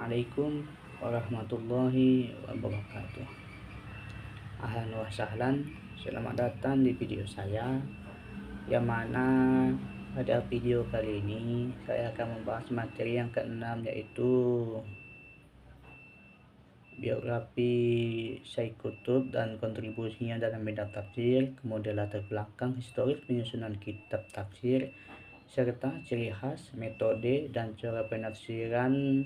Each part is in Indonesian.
Assalamualaikum warahmatullahi wabarakatuh. Ahlan wa sahlan, selamat datang di video saya, yang mana pada video kali ini saya akan membahas materi yang keenam, yaitu biografi Syekh Qutb dan kontribusinya dalam bidang tafsir, kemudian latar belakang historis penyusunan kitab tafsir, serta ciri khas, metode, dan cara penafsiran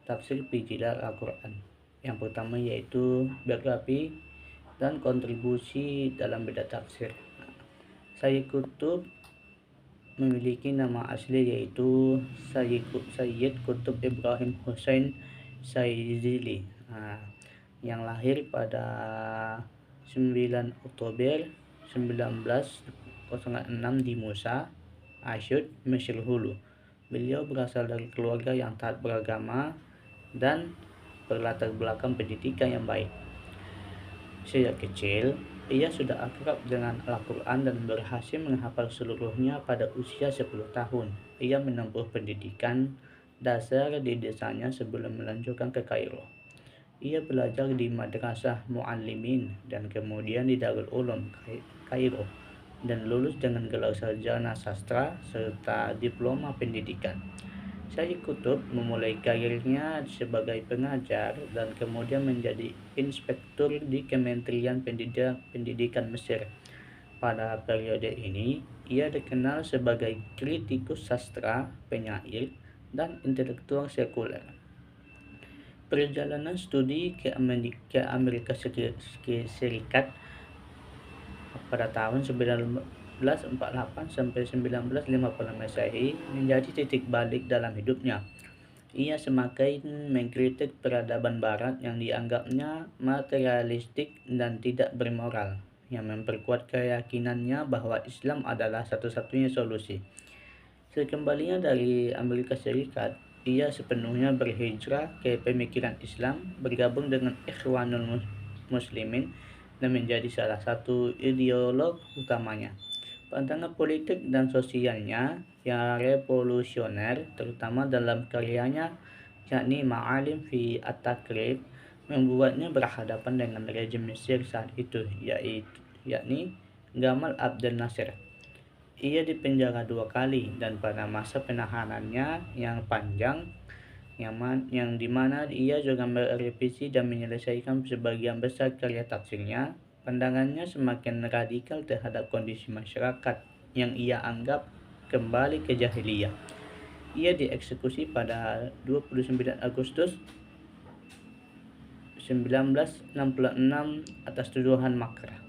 tafsir Pijilal Al-Quran. Yang pertama yaitu biografi dan kontribusi dalam bidang tafsir. Syekh Qutb memiliki nama asli yaitu Sayyid Qutb Ibrahim Hussein Syadzili, yang lahir pada 9 Oktober 1906 di Musa, Asyut, Mesir Hulu. Beliau berasal dari keluarga yang taat beragama dan berlatar belakang pendidikan yang baik. Sejak kecil, ia sudah akrab dengan Al-Quran dan berhasil menghafal seluruhnya pada usia 10 tahun. Ia menempuh pendidikan dasar di desanya sebelum melanjutkan ke Kairo. Ia belajar di Madrasah Muallimin dan kemudian di Darul Ulum Kairo, dan lulus dengan gelar sarjana sastra serta diploma pendidikan. Syekh Qutb memulai karirnya sebagai pengajar dan kemudian menjadi inspektur di Kementerian Pendidikan Mesir. Pada periode ini, ia dikenal sebagai kritikus sastra, penyair, dan intelektual sekuler. Perjalanan studi ke Amerika Serikat pada tahun 1948 sampai 1950 Masehi menjadi titik balik dalam hidupnya. Ia semakin mengkritik peradaban barat yang dianggapnya materialistik dan tidak bermoral, yang memperkuat keyakinannya bahwa Islam adalah satu-satunya solusi. Sekembalinya dari Amerika Serikat, ia sepenuhnya berhijrah ke pemikiran Islam, bergabung dengan Ikhwanul Muslimin, dan menjadi salah satu ideolog utamanya. Pandangan politik dan sosialnya yang revolusioner, terutama dalam karyanya yakni Ma'alim fi At-Takrib, membuatnya berhadapan dengan rejim Mesir saat itu, yakni Gamal Abdel Nasser. Ia dipenjara 2 kali, dan pada masa penahanannya yang panjang, yang dimana ia juga merevisi dan menyelesaikan sebagian besar karya tafsirnya, pandangannya semakin radikal terhadap kondisi masyarakat yang ia anggap kembali ke jahiliyah. Ia dieksekusi pada 29 Agustus 1966 atas tuduhan makar.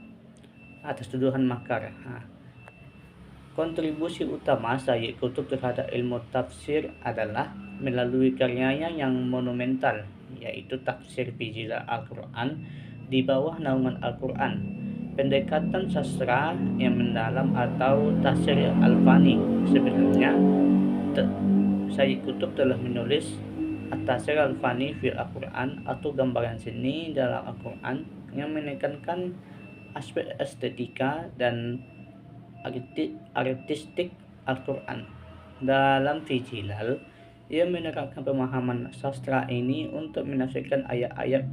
Kontribusi utama Syekh Qutb terhadap ilmu tafsir adalah melalui karyanya yang monumental, yaitu Tafsir Pijilal Al-Quran di bawah naungan Al-Quran, pendekatan sastra yang mendalam atau Tafsir Al-Fani. Sebenarnya, Syekh Qutb telah menulis At-Tafsir Al-Fani fil Al-Quran atau gambaran seni dalam Al-Quran yang menekankan aspek estetika dan artistik Al-Quran. Dalam Pijilal, ia menerapkan pemahaman sastra ini untuk menafsirkan ayat-ayat,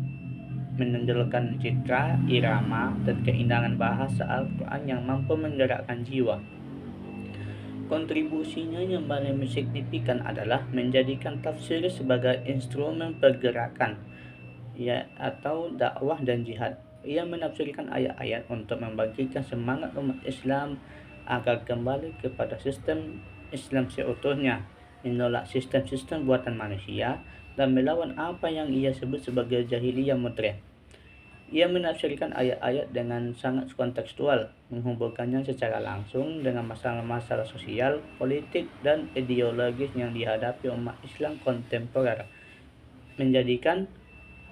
menonjolkan citra, irama, dan keindahan bahasa Al-Quran yang mampu menggerakkan jiwa. Kontribusinya yang paling signifikan adalah menjadikan tafsir sebagai instrumen pergerakan, atau dakwah dan jihad. Ia menafsirkan ayat-ayat untuk membangkitkan semangat umat Islam agar kembali kepada sistem Islam seutuhnya, menolak sistem-sistem buatan manusia, dan melawan apa yang ia sebut sebagai jahiliyah modern. Ia menafsirkan ayat-ayat dengan sangat kontekstual, menghubungkannya secara langsung dengan masalah-masalah sosial, politik, dan ideologis yang dihadapi umat Islam kontemporer, menjadikan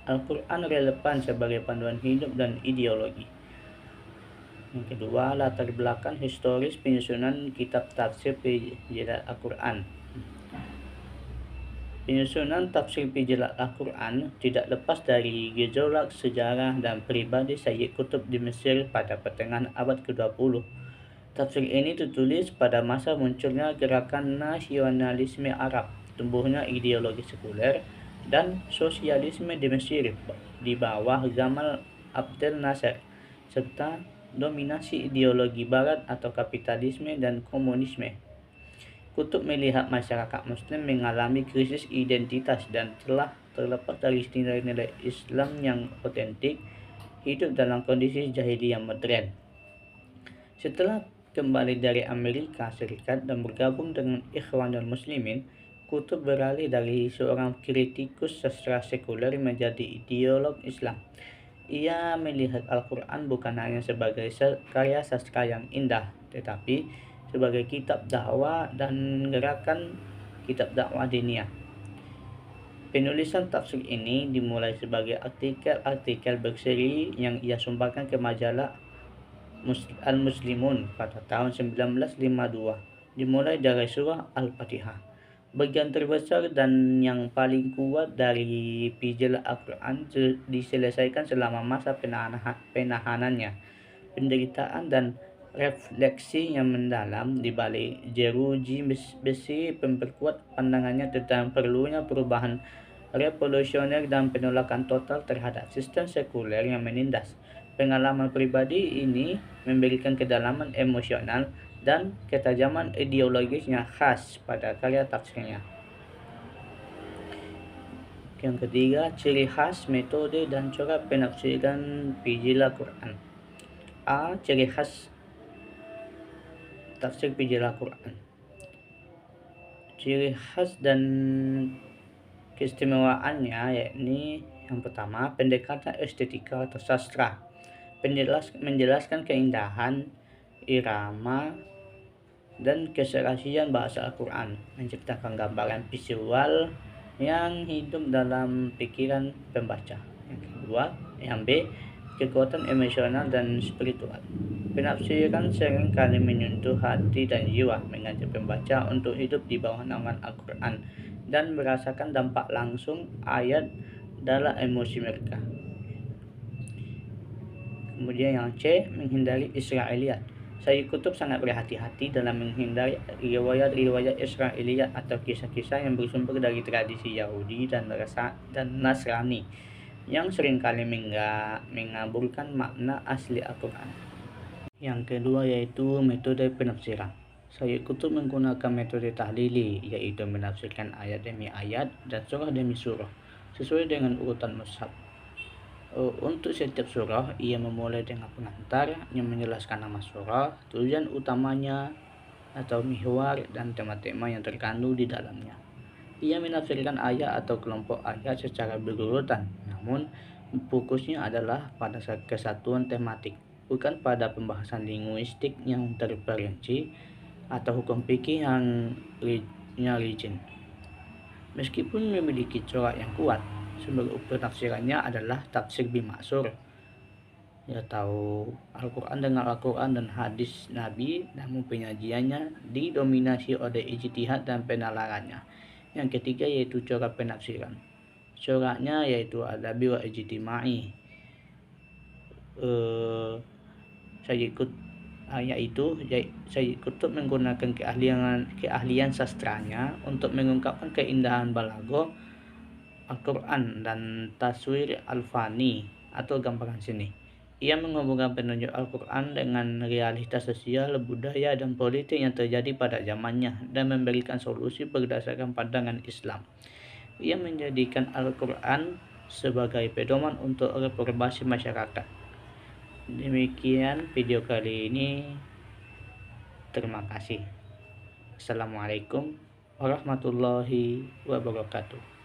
Al-Quran relevan sebagai panduan hidup dan ideologi. Yang kedua, latar belakang historis penyusunan kitab tafsir Pijilal Al-Quran. Penyusunan tafsir Pijilal Al-Quran tidak lepas dari gejolak sejarah dan pribadi Syekh Qutb di Mesir pada pertengahan abad ke-20. Tafsir ini tertulis pada masa munculnya gerakan nasionalisme Arab, tumbuhnya ideologi sekuler, dan sosialisme di Mesir di bawah Gamal Abdel Nasser, serta dominasi ideologi Barat atau kapitalisme dan komunisme. Kutub melihat masyarakat Muslim mengalami krisis identitas dan telah terlepas dari nilai-nilai Islam yang otentik, hidup dalam kondisi jahiliyah modern. Setelah kembali dari Amerika Serikat dan bergabung dengan Ikhwanul Muslimin, Kutub beralih dari seorang kritikus sastra sekuler menjadi ideolog Islam. Ia melihat Al-Quran bukan hanya sebagai karya sastra yang indah, tetapi sebagai kitab dakwah dan gerakan kitab dakwah diniyah. Penulisan tafsir ini dimulai sebagai artikel-artikel berseri yang ia sumbangkan ke majalah Al-Muslimun pada tahun 1952, dimulai dari surah Al-Fatihah. Bagian terbesar dan yang paling kuat dari pijalah Al-Quran diselesaikan selama masa penahanannya. Penderitaan dan refleksi yang mendalam di balik jeruji besi memperkuat pandangannya tentang perlunya perubahan revolusioner dan penolakan total terhadap sistem sekuler yang menindas. Pengalaman pribadi ini memberikan kedalaman emosional dan ketajaman ideologis yang khas pada karya tafsirnya. Yang ketiga, ciri khas, metode, dan cara penafsiran pijalah Quran. A. Ciri khas tafsir pijalah Quran. Ciri khas dan keistimewaannya yakni yang pertama, pendekatan estetika atau sastra. Menjelaskan keindahan, irama, dan keserasian bahasa Al-Quran, menciptakan gambaran visual yang hidup dalam pikiran pembaca. Yang kedua, yang B, kekuatan emosional dan spiritual. Penafsiran sering kali menyentuh hati dan jiwa, mengajak pembaca untuk hidup di bawah naungan Al-Quran dan merasakan dampak langsung ayat dalam emosi mereka. Kemudian yang C, menghindari Israiliyat. Sayyid Qutb sangat berhati-hati dalam menghindari riwayat-riwayat Israiliyat atau kisah-kisah yang bersumber dari tradisi Yahudi dan Nasrani yang seringkali mengaburkan makna asli Al-Quran. Yang kedua yaitu metode penafsiran. Sayyid Qutb menggunakan metode tahlili, yaitu menafsirkan ayat demi ayat dan surah demi surah sesuai dengan urutan mushaf. Untuk setiap surah, ia memulai dengan pengantar yang menjelaskan nama surah, tujuan utamanya atau mihwar, dan tema-tema yang terkandung di dalamnya. Ia menafsirkan ayat atau kelompok ayat secara berurutan, namun fokusnya adalah pada kesatuan tematik, bukan pada pembahasan linguistik yang terperinci atau hukum fikih yang rigid. Meskipun memiliki corak yang kuat, sumber penafsirannya adalah tafsir bimaksur, tahu Al-Quran dengan Al-Quran dan hadis Nabi, namun penyajiannya didominasi oleh ijtihad dan penalarannya. Yang ketiga yaitu corak penafsiran. Coraknya yaitu adabi wa ijtimai. Sayyid Qutb menggunakan keahlian sastranya untuk mengungkapkan keindahan balaghah Al-Quran dan taswir al-fani atau gambaran seni. Ia menghubungkan penunjuk Al-Quran dengan realitas sosial, budaya, dan politik yang terjadi pada zamannya dan memberikan solusi berdasarkan pandangan Islam. Ia menjadikan Al-Quran sebagai pedoman untuk reformasi masyarakat. Demikian video kali ini. Terima kasih. Assalamualaikum warahmatullahi wabarakatuh.